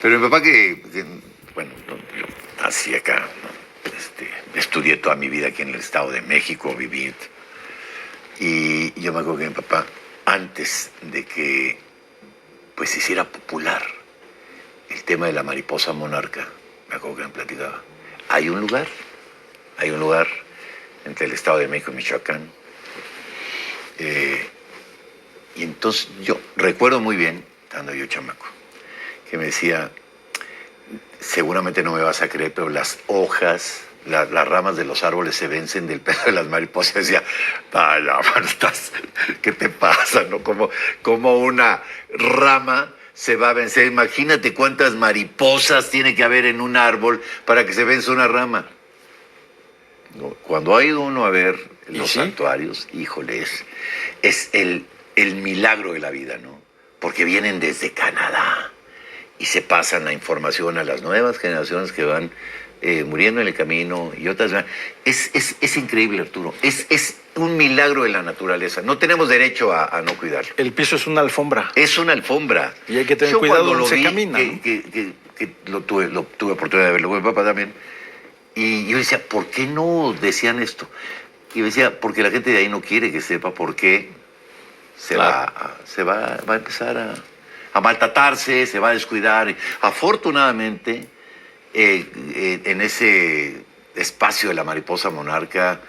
Pero mi papá bueno, yo nací acá, ¿no? Estudié toda mi vida aquí en el Estado de México, viví. Y yo me acuerdo que mi papá, antes de que pues se hiciera popular el tema de la mariposa monarca, me acuerdo que me platicaba, hay un lugar, hay un lugar entre el Estado de México y Michoacán. Y entonces yo recuerdo muy bien, estando yo chamaco, que me decía, seguramente no me vas a creer, pero las hojas, las ramas de los árboles se vencen del peso de las mariposas. Y decía, vaya, ¿qué te pasa? ¿No? Como una rama se va a vencer. Imagínate cuántas mariposas tiene que haber en un árbol para que se venza una rama. ¿No? Cuando ha ido uno a ver los santuarios, híjole, es el milagro de la vida, ¿no? Porque vienen desde Canadá y se pasan la información a las nuevas generaciones que van muriendo en el camino y otras. Es increíble, Arturo. Es un milagro de la naturaleza. No tenemos derecho a no cuidarlo. El piso es una alfombra. Es una alfombra. Y hay que tener cuidado donde se camina. Que lo tuve oportunidad de verlo con mi papá también. Y yo decía, ¿por qué no decían esto? Y yo decía, porque la gente de ahí no quiere que sepa por qué va a empezar a maltratarse, se va a descuidar. Afortunadamente, en ese espacio de la mariposa monarca,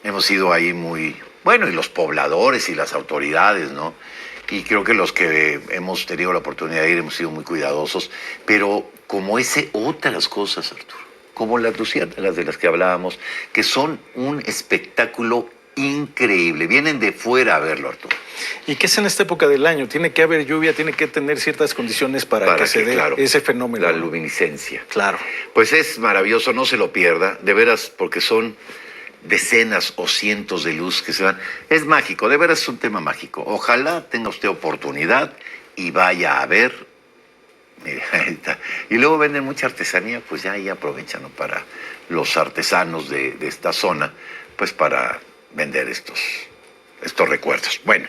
hemos ido ahí muy, bueno, y los pobladores y las autoridades, ¿no? Y creo que los que hemos tenido la oportunidad de ir hemos sido muy cuidadosos, pero como otras cosas, Arturo, como las luciérnagas de las que hablábamos, que son un espectáculo increíble, vienen de fuera a verlo, Arturo. ¿Y qué es en esta época del año? Tiene que haber lluvia, tiene que tener ciertas condiciones para que se dé ese fenómeno. La luminiscencia. Claro. Pues es maravilloso, no se lo pierda, de veras, porque son decenas o cientos de luz que se van. Es mágico, de veras es un tema mágico. Ojalá tenga usted oportunidad y vaya a ver. Mira, ahí está. Y luego venden mucha artesanía, pues ya ahí aprovechan, ¿no? Para los artesanos de esta zona, pues para vender estos recuerdos. Bueno,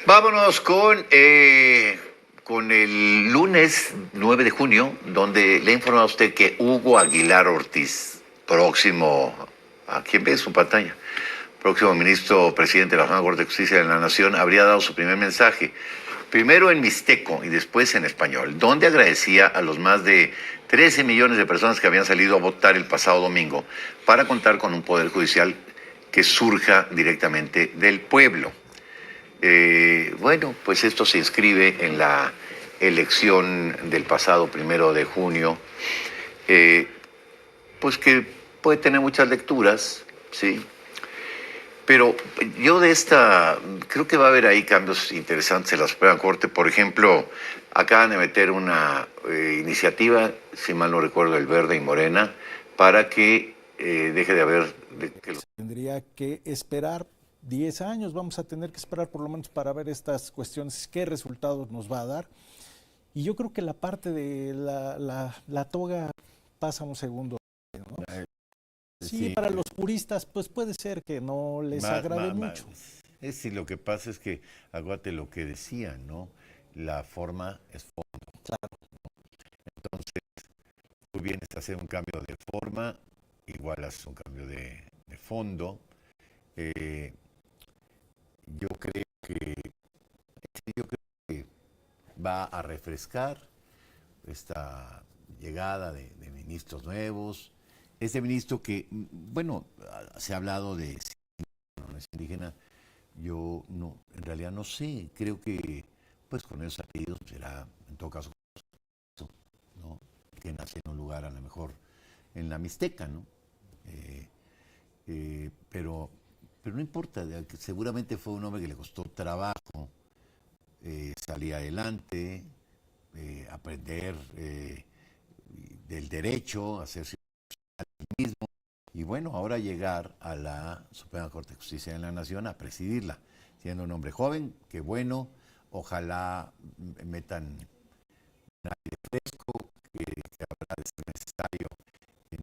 vámonos con el lunes 9 de junio, donde le he informado a usted que Hugo Aguilar Ortiz, próximo, ¿a quién ve su pantalla? Próximo ministro presidente de la Suprema Corte de Justicia de la Nación, habría dado su primer mensaje, primero en mixteco y después en español, donde agradecía a los más de 13 millones de personas que habían salido a votar el pasado domingo para contar con un poder judicial que surja directamente del pueblo. Bueno, pues esto se inscribe en la elección del pasado 1 de junio, pues que puede tener muchas lecturas, ¿sí? Pero yo creo que va a haber ahí cambios interesantes en la Suprema Corte. Por ejemplo, acaban de meter una iniciativa, si mal no recuerdo, el Verde y Morena, para que deje de haber... Tendría que esperar 10 años, vamos a tener que esperar por lo menos para ver estas cuestiones, qué resultados nos va a dar. Y yo creo que la parte de la toga pasa a un segundo, ¿no? Sí, para los puristas, pues puede ser que no les agrade mucho. Sí, lo que pasa es que, acuérdate lo que decía, ¿no? La forma es fondo. Claro. Entonces, tú vienes a hacer un cambio de forma, igual haces un cambio de fondo. Yo creo que va a refrescar esta llegada de ministros nuevos. Este ministro que, bueno, se ha hablado de indígena, yo no, en realidad no sé, creo que pues con esos apellidos será en todo caso, ¿no? Que nace en un lugar a lo mejor en la Mixteca, ¿no? Pero no importa, seguramente fue un hombre que le costó trabajo salir adelante, aprender del derecho, hacerse mismo, y bueno, ahora llegar a la Suprema Corte de Justicia de la Nación a presidirla, siendo un hombre joven, que bueno, ojalá metan un aire fresco, que habrá de ser necesario en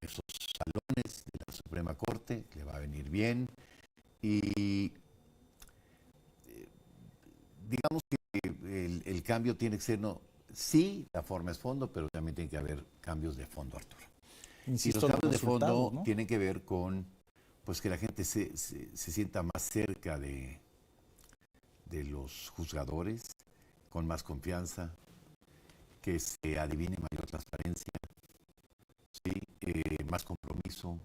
esos salones de la Suprema Corte, le va a venir bien, y digamos que el cambio tiene que ser, no, sí, la forma es fondo, pero también tiene que haber cambios de fondo, Arturo. Insisto, y los cambios de fondo, ¿no?, tienen que ver con pues que la gente se sienta más cerca de los juzgadores, con más confianza, que se adivine mayor transparencia, ¿sí? Más compromiso.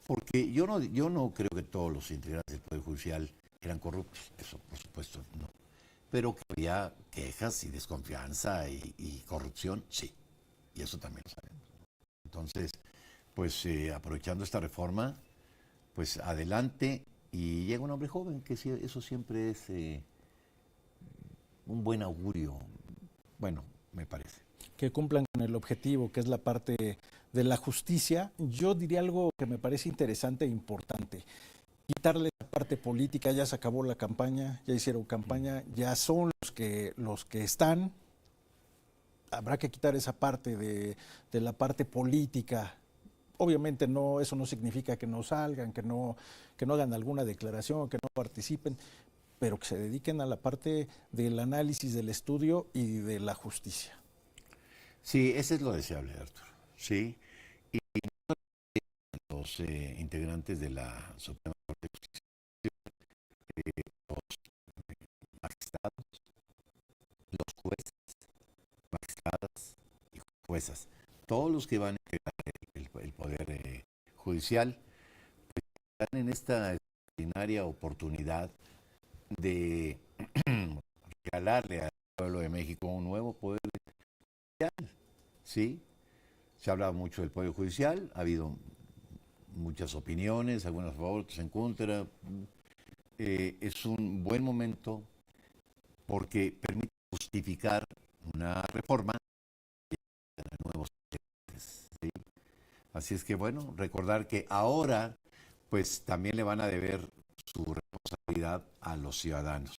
Porque yo no creo que todos los integrantes del Poder Judicial eran corruptos, eso por supuesto no. Pero que había quejas y desconfianza y corrupción, sí. Y eso también lo sabemos. Entonces, pues aprovechando esta reforma, pues adelante, y llega un hombre joven, que sí, eso siempre es un buen augurio, bueno, me parece. Que cumplan con el objetivo, que es la parte de la justicia. Yo diría algo que me parece interesante e importante. Quitarle la parte política, ya se acabó la campaña, ya hicieron campaña, ya son los que están. Habrá que quitar esa parte de la parte política. Obviamente no, eso no significa que no salgan, que no hagan alguna declaración, que no participen, pero que se dediquen a la parte del análisis, del estudio y de la justicia. Sí, ese es lo deseable, Arturo. Sí, y los integrantes de la Suprema Corte de Justicia, los magistrados, los jueces, magistradas y juezas, todos los que van a integrar el Poder Judicial, pues, están en esta extraordinaria oportunidad de regalarle al pueblo de México un nuevo Poder Judicial. Sí, se ha hablado mucho del Poder Judicial, ha habido muchas opiniones, algunas a favor, otras en contra. Es un buen momento porque permite justificar una reforma de nuevos integrantes, ¿sí? Así es que bueno, recordar que ahora pues también le van a deber su responsabilidad a los ciudadanos.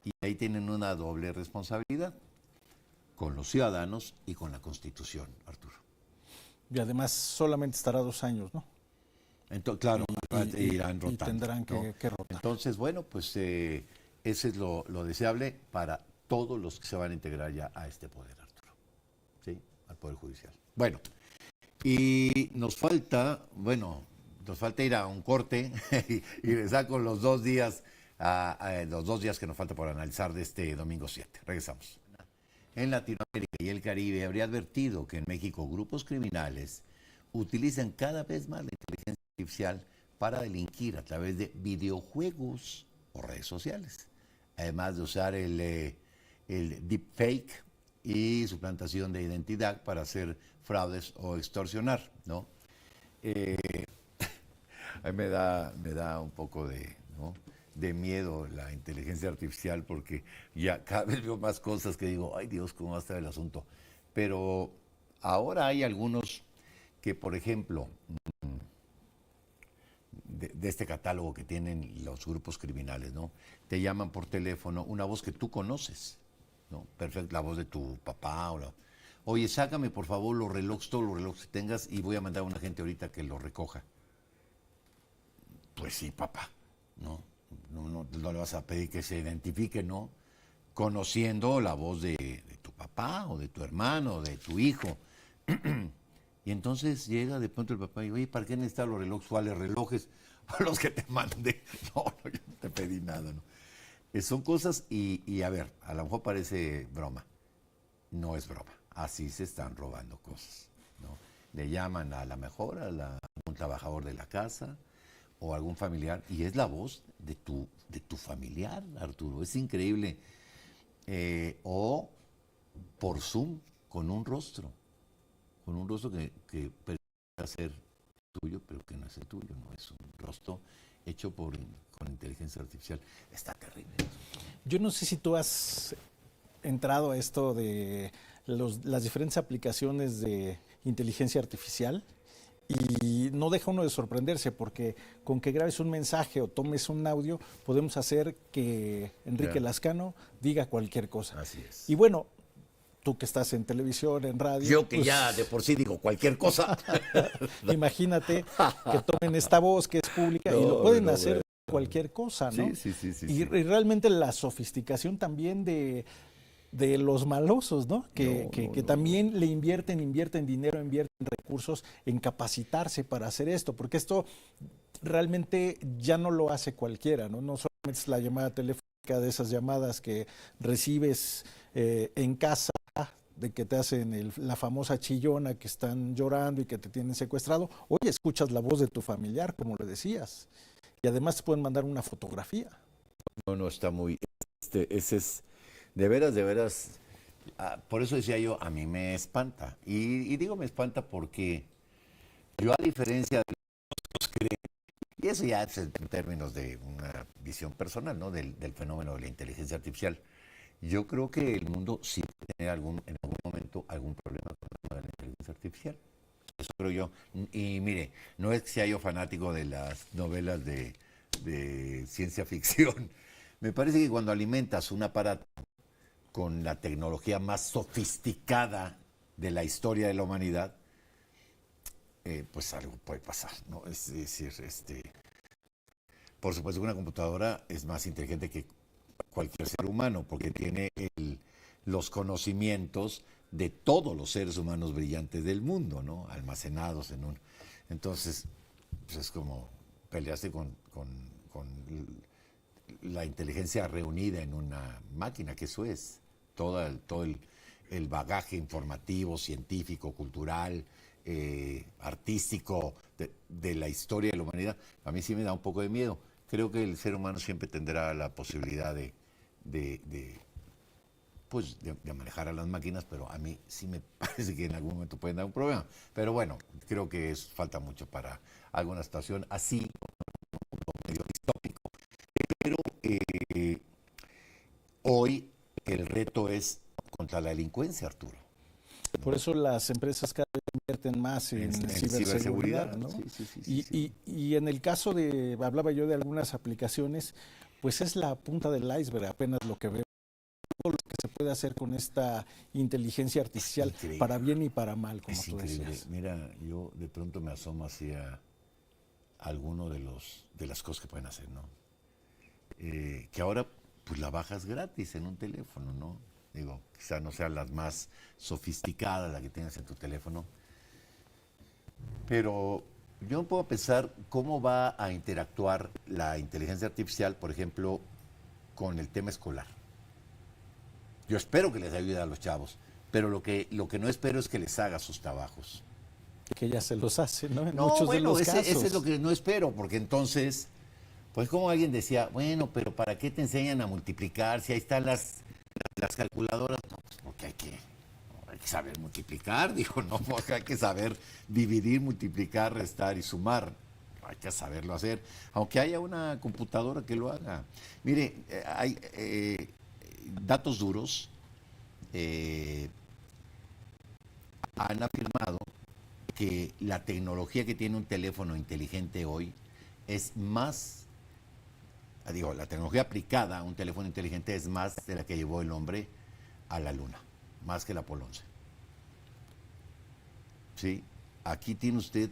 Y ahí tienen una doble responsabilidad, con los ciudadanos y con la Constitución, Arturo. Y además solamente estará 2 años, ¿no? Entonces, claro, irán rotando. Y tendrán que rotar. Entonces, bueno, pues ese es lo deseable para todos los que se van a integrar ya a este poder, Arturo. ¿Sí? Al Poder Judicial. Bueno, y nos falta ir a un corte y les saco los 2 días, los 2 días que nos falta por analizar de este domingo 7. Regresamos. En Latinoamérica y el Caribe habría advertido que en México grupos criminales utilizan cada vez más la inteligencia artificial para delinquir a través de videojuegos o redes sociales, además de usar el deepfake y suplantación de identidad para hacer fraudes o extorsionar, ¿no? A mí me da un poco de miedo la inteligencia artificial, porque ya cada vez veo más cosas que digo, ay Dios, ¿cómo va a estar el asunto? Pero ahora hay algunos que, por ejemplo, de este catálogo que tienen los grupos criminales, ¿no? Te llaman por teléfono una voz que tú conoces, ¿no? Perfecto, la voz de tu papá. Oye, sácame por favor los relojes, todos los relojes que tengas, y voy a mandar a una gente ahorita que los recoja. Pues sí, papá, ¿no? No le vas a pedir que se identifique, ¿no? Conociendo la voz de tu papá o de tu hermano o de tu hijo. Y entonces llega de pronto el papá y dice, oye, ¿para qué necesitas los relojes? ¿Cuáles relojes? Los que te mandé. No, yo no te pedí nada, ¿no? Son cosas y a ver, a lo mejor parece broma. No es broma. Así se están robando cosas, ¿no? Le llaman a la mejor a un trabajador de la casa o algún familiar, y es la voz de tu familiar, Arturo. Es increíble. O por Zoom, con un rostro que parece ser tuyo, pero que no es el tuyo, no es un rostro hecho con inteligencia artificial. Está terrible. Yo no sé si tú has entrado a esto de las diferentes aplicaciones de inteligencia artificial, y no deja uno de sorprenderse, porque con que grabes un mensaje o tomes un audio, podemos hacer que Enrique Lascano diga cualquier cosa. Así es. Y bueno, tú que estás en televisión, en radio... Yo que pues, ya de por sí digo cualquier cosa. Imagínate que tomen esta voz que es pública y lo pueden hacer cualquier cosa, ¿no? Sí. Y realmente la sofisticación también de de los malosos, ¿no? Que No. también le invierten dinero, invierten recursos en capacitarse para hacer esto, porque esto realmente ya no lo hace cualquiera, ¿no? No solamente es la llamada telefónica, de esas llamadas que recibes en casa, de que te hacen la famosa chillona, que están llorando y que te tienen secuestrado. Oye, escuchas la voz de tu familiar, como le decías, y además te pueden mandar una fotografía. No, está muy... ese es, de veras, por eso decía yo, a mí me espanta. Y digo me espanta porque yo, a diferencia de los que creen, y eso ya es en términos de una visión personal, ¿no? Del fenómeno de la inteligencia artificial. Yo creo que el mundo sí puede tener en algún momento algún problema con el tema de la inteligencia artificial. Eso creo yo. Y mire, no es que sea yo fanático de las novelas de ciencia ficción. Me parece que cuando alimentas un aparato con la tecnología más sofisticada de la historia de la humanidad, pues algo puede pasar, ¿no? Es decir, por supuesto que una computadora es más inteligente que cualquier ser humano, porque tiene los conocimientos de todos los seres humanos brillantes del mundo, ¿no? Almacenados en un... Entonces, pues es como pelearse con la inteligencia reunida en una máquina, que eso es todo el bagaje informativo, científico, cultural, artístico de la historia de la humanidad. A mí sí me da un poco de miedo. Creo que el ser humano siempre tendrá la posibilidad de manejar a las máquinas, pero a mí sí me parece que en algún momento pueden dar un problema. Pero bueno, creo que falta mucho para alguna situación así, medio distópico. Pero hoy el reto es contra la delincuencia, Arturo. Por eso las empresas cada vez invierten más en ciberseguridad, ¿no? Sí. Y en el caso hablaba yo de algunas aplicaciones, pues es la punta del iceberg, apenas lo que veo, todo lo que se puede hacer con esta inteligencia artificial, para bien y para mal, como tú decías. Mira, yo de pronto me asomo hacia alguno de las cosas que pueden hacer, ¿no? Que ahora pues la bajas gratis en un teléfono, ¿no? Digo, quizá no sean las más sofisticadas la que tienes en tu teléfono, pero yo no puedo pensar cómo va a interactuar la inteligencia artificial, por ejemplo, con el tema escolar. Yo espero que les ayude a los chavos, pero lo que no espero es que les haga sus trabajos. Que ya se los hace, ¿no? En no, muchos bueno, de los casos. Ese es lo que no espero, porque entonces, pues como alguien decía, bueno, pero ¿para qué te enseñan a multiplicar si ahí están las calculadoras? No, pues porque hay que saber multiplicar, digo, no, porque hay que saber dividir, multiplicar, restar y sumar. Hay que saberlo hacer, aunque haya una computadora que lo haga. Mire, hay datos duros han afirmado que la tecnología que tiene un teléfono inteligente hoy es más, digo, la tecnología aplicada a un teléfono inteligente es más de la que llevó el hombre a la luna, más que el Apolo 11. Sí, aquí tiene usted,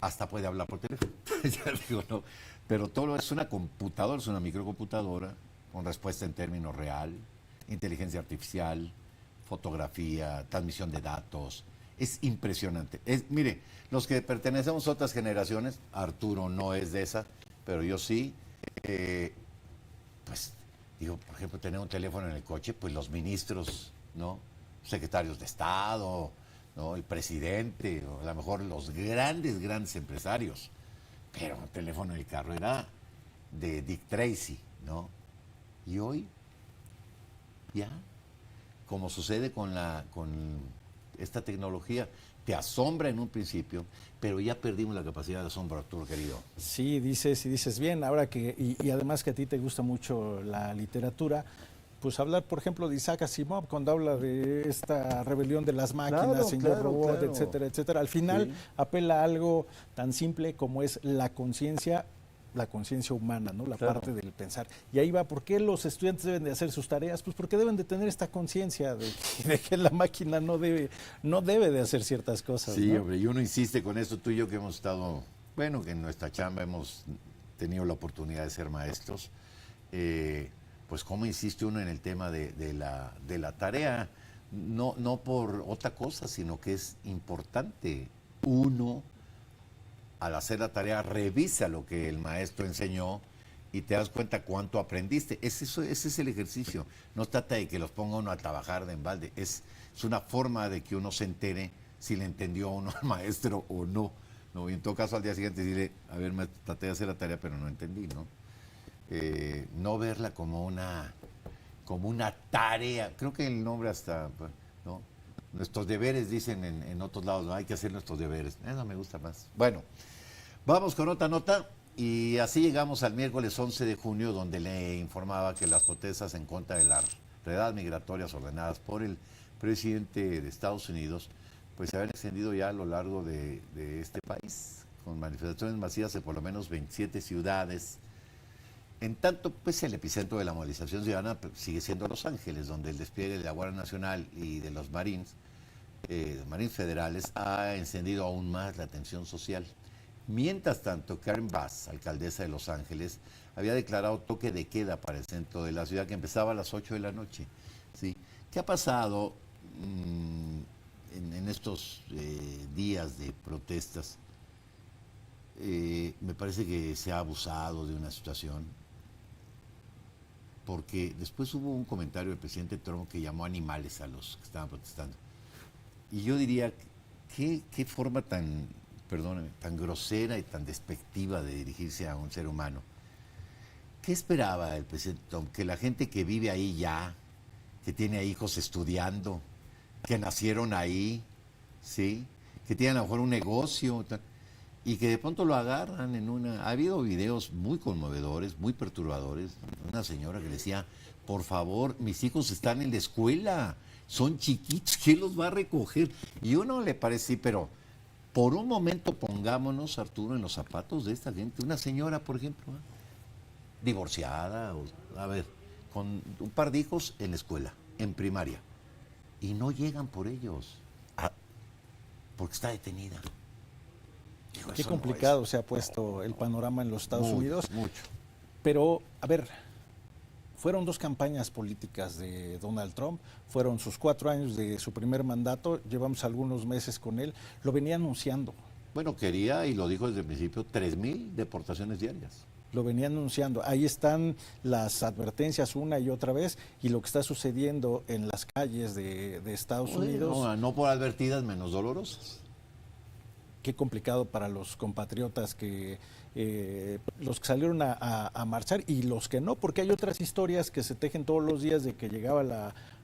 hasta puede hablar por teléfono, ya digo, no, pero todo es una computadora, es una microcomputadora con respuesta en términos real, inteligencia artificial, fotografía, transmisión de datos. Es impresionante. Mire, los que pertenecemos a otras generaciones, Arturo no es de esa, pero yo sí, pues, digo, por ejemplo, tener un teléfono en el coche, pues los ministros, ¿no? Secretarios de Estado, ¿no? El presidente, o a lo mejor los grandes empresarios. Pero un teléfono en el carro era de Dick Tracy, ¿no? Y hoy, ya, como sucede con esta tecnología, te asombra en un principio, pero ya perdimos la capacidad de asombro, Arturo, querido. Sí, dices bien, ahora y además que a ti te gusta mucho la literatura, pues hablar, por ejemplo, de Isaac Asimov, cuando habla de esta rebelión de las máquinas, señor robot, etcétera, etcétera. Al final apela a algo tan simple como es la conciencia humana, ¿no? La parte del pensar. Y ahí va, ¿por qué los estudiantes deben de hacer sus tareas? Pues porque deben de tener esta conciencia de que la máquina no debe de hacer ciertas cosas. Sí, ¿no? hombre, y uno insiste con esto, tú y yo que hemos estado, bueno, que en nuestra chamba hemos tenido la oportunidad de ser maestros. pues cómo insiste uno en el tema de la tarea, no por otra cosa, sino que es importante. Uno, al hacer la tarea, revisa lo que el maestro enseñó y te das cuenta cuánto aprendiste. Ese es el ejercicio. No trata de que los ponga uno a trabajar de embalde. Es una forma de que uno se entere si le entendió uno al maestro o no. ¿No? Y en todo caso al día siguiente decirle, a ver, maestro, traté de hacer la tarea, pero no entendí, ¿no? No verla como una tarea. Creo que el nombre hasta, ¿no? Nuestros deberes, dicen en otros lados, ¿no? Hay que hacer nuestros deberes. Eso me gusta más. Bueno, vamos con otra nota. Y así llegamos al miércoles 11 de junio, donde le informaba que las protestas en contra de las redadas migratorias ordenadas por el presidente de Estados Unidos, pues se habían extendido ya a lo largo de este país, con manifestaciones masivas en por lo menos 27 ciudades. En tanto, pues el epicentro de la movilización ciudadana sigue siendo Los Ángeles, donde el despliegue de la Guardia Nacional y de los Marines federales ha encendido aún más la tensión social. Mientras tanto, Karen Bass, alcaldesa de Los Ángeles, había declarado toque de queda para el centro de la ciudad, que empezaba a las 8 de la noche. ¿Sí? ¿Qué ha pasado en estos días de protestas? Me parece que se ha abusado de una situación, porque después hubo un comentario del presidente Trump que llamó animales a los que estaban protestando. Y yo diría, ¿qué forma tan, perdóname, tan grosera y tan despectiva de dirigirse a un ser humano? ¿Qué esperaba el presidente Trump? Que la gente que vive ahí ya, que tiene hijos estudiando, que nacieron ahí, ¿sí? Que tienen a lo mejor un negocio, y que de pronto lo agarran en una... Ha habido videos muy conmovedores, muy perturbadores. Una señora que decía, por favor, mis hijos están en la escuela, son chiquitos, ¿quién los va a recoger? Y uno le parece, sí, pero por un momento pongámonos, Arturo, en los zapatos de esta gente. Una señora, por ejemplo, divorciada, a ver, con un par de hijos en la escuela, en primaria, y no llegan por ellos, porque está detenida. Digo, qué complicado se ha puesto el panorama en los Estados Unidos. Mucho. Pero, a ver, fueron 2 campañas políticas de Donald Trump, fueron sus 4 años de su primer mandato, llevamos algunos meses con él, lo venía anunciando. Bueno, quería, y lo dijo desde el principio, 3,000 deportaciones diarias. Lo venía anunciando. Ahí están las advertencias una y otra vez, y lo que está sucediendo en las calles de Estados Unidos. No por advertidas, menos dolorosas. Qué complicado para los compatriotas que los que salieron a marchar y los que no, porque hay otras historias que se tejen todos los días de que llegaba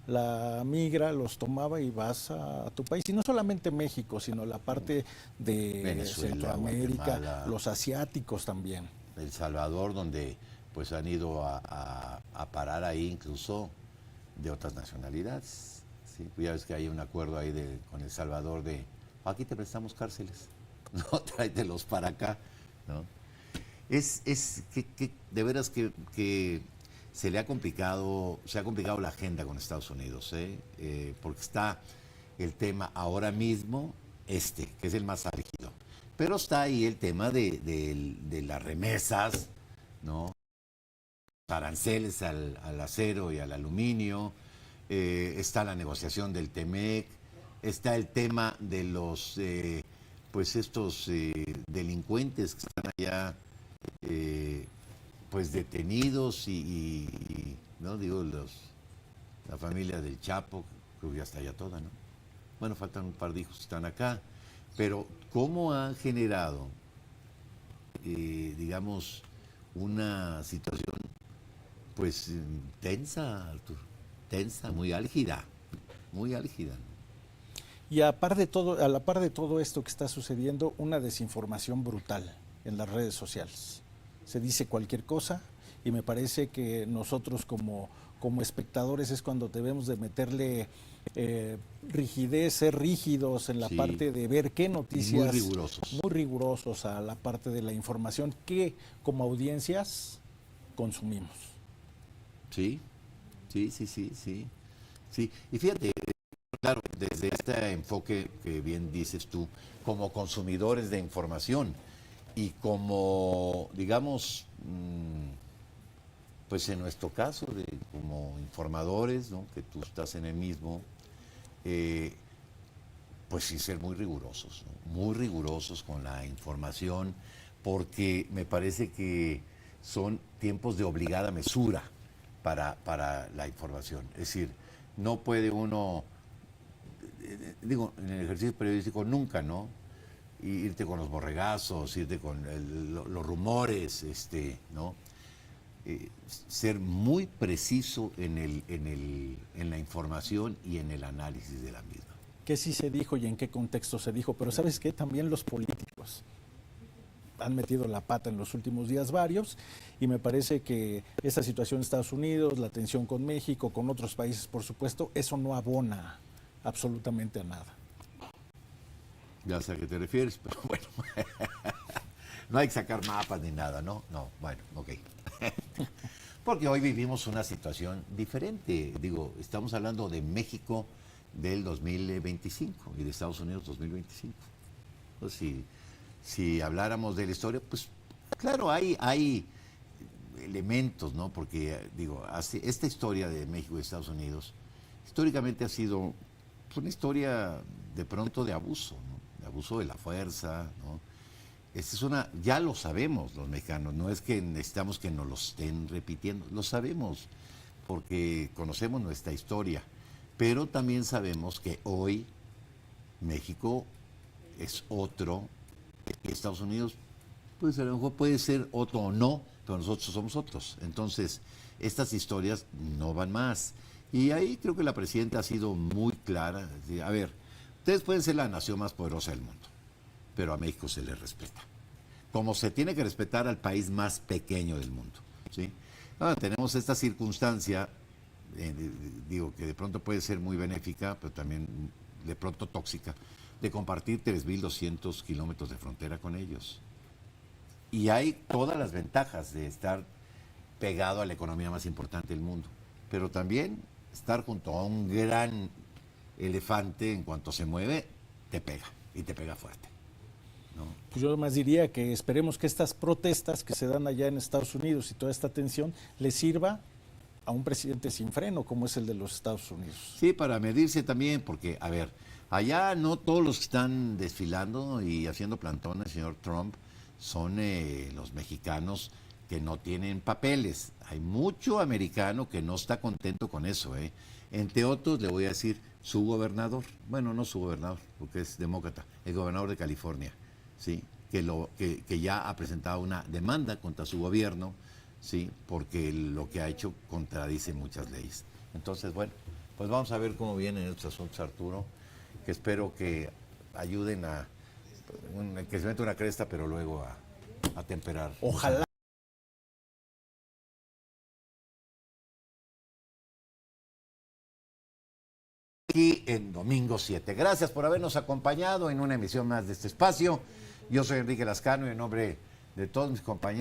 la migra, los tomaba y vas a tu país. Y no solamente México, sino la parte de Venezuela, Centroamérica, Guatemala, los asiáticos también. El Salvador, donde pues han ido a parar ahí incluso de otras nacionalidades. ¿Sí? Ya ves que hay un acuerdo ahí con El Salvador de... Aquí te prestamos cárceles, no, tráetelos para acá, ¿no? Es que de veras que se ha complicado la agenda con Estados Unidos, porque está el tema ahora mismo, que es el más álgido, pero está ahí el tema de las remesas, ¿no? Aranceles al acero y al aluminio, está la negociación del TEMEC, está el tema de los, pues estos delincuentes que están allá, pues detenidos y no digo la familia del Chapo, creo que ya está allá toda, ¿no? Bueno, faltan un par de hijos que están acá, pero cómo ha generado, digamos, una situación, pues tensa, Arturo, tensa, muy álgida, muy álgida. Y a la par de todo esto que está sucediendo, una desinformación brutal en las redes sociales. Se dice cualquier cosa y me parece que nosotros como espectadores es cuando debemos de meterle rigidez, ser rígidos en la parte de ver qué noticias... Muy rigurosos a la parte de la información que como audiencias consumimos. Sí. Y fíjate, claro, desde este enfoque que bien dices tú, como consumidores de información y como, digamos, pues en nuestro caso, como informadores, ¿no? Que tú estás en el mismo, pues sí ser muy rigurosos, ¿no? Muy rigurosos con la información, porque me parece que son tiempos de obligada mesura para la información. Es decir, no puede uno, digo, en el ejercicio periodístico nunca, ¿no? Irte con los borregazos, irte con los rumores, ¿no? Ser muy preciso en la información y en el análisis de la misma. ¿Qué sí se dijo y en qué contexto se dijo? Pero ¿sabes qué? También los políticos han metido la pata en los últimos días varios, y me parece que esta situación en Estados Unidos, la tensión con México, con otros países, por supuesto, eso no abona absolutamente a nada. Ya sé a qué te refieres, pero bueno, no hay que sacar mapas ni nada, ¿no? No, bueno, ok. Porque hoy vivimos una situación diferente. Digo, estamos hablando de México del 2025 y de Estados Unidos 2025. Entonces, si habláramos de la historia, pues claro, hay elementos, ¿no? Porque, digo, esta historia de México y Estados Unidos, históricamente ha sido pues, una historia de pronto de abuso, ¿no? De abuso de la fuerza, ¿no? Ya lo sabemos los mexicanos, no es que necesitamos que nos lo estén repitiendo, lo sabemos porque conocemos nuestra historia, pero también sabemos que hoy México es otro, y Estados Unidos pues a lo mejor puede ser otro o no, pero nosotros somos otros. Entonces, estas historias no van más. Y ahí creo que la presidenta ha sido muy clara. A ver, ustedes pueden ser la nación más poderosa del mundo, pero a México se le respeta. Como se tiene que respetar al país más pequeño del mundo, ¿sí? Ahora, tenemos esta circunstancia, digo, que de pronto puede ser muy benéfica, pero también de pronto tóxica, de compartir 3.200 kilómetros de frontera con ellos. Y hay todas las ventajas de estar pegado a la economía más importante del mundo, pero también estar junto a un gran elefante, en cuanto se mueve, te pega, y te pega fuerte, ¿no? Pues yo más diría que esperemos que estas protestas que se dan allá en Estados Unidos y toda esta tensión le sirva a un presidente sin freno como es el de los Estados Unidos. Sí, para medirse también, porque, a ver, allá no todos los que están desfilando y haciendo plantones, señor Trump, son los mexicanos que no tienen papeles. Hay mucho americano que no está contento con eso, ¿eh? Entre otros, le voy a decir, su gobernador, bueno, no su gobernador, porque es demócrata, el gobernador de California, ¿sí? Que ya ha presentado una demanda contra su gobierno, ¿sí? Porque lo que ha hecho contradice muchas leyes. Entonces, bueno, pues vamos a ver cómo vienen estos asuntos, Arturo, que espero que ayuden que se meta una cresta, pero luego a temperar. Ojalá. Aquí en Domingo 7. Gracias por habernos acompañado en una emisión más de este espacio. Yo soy Enrique Lascano y en nombre de todos mis compañeros.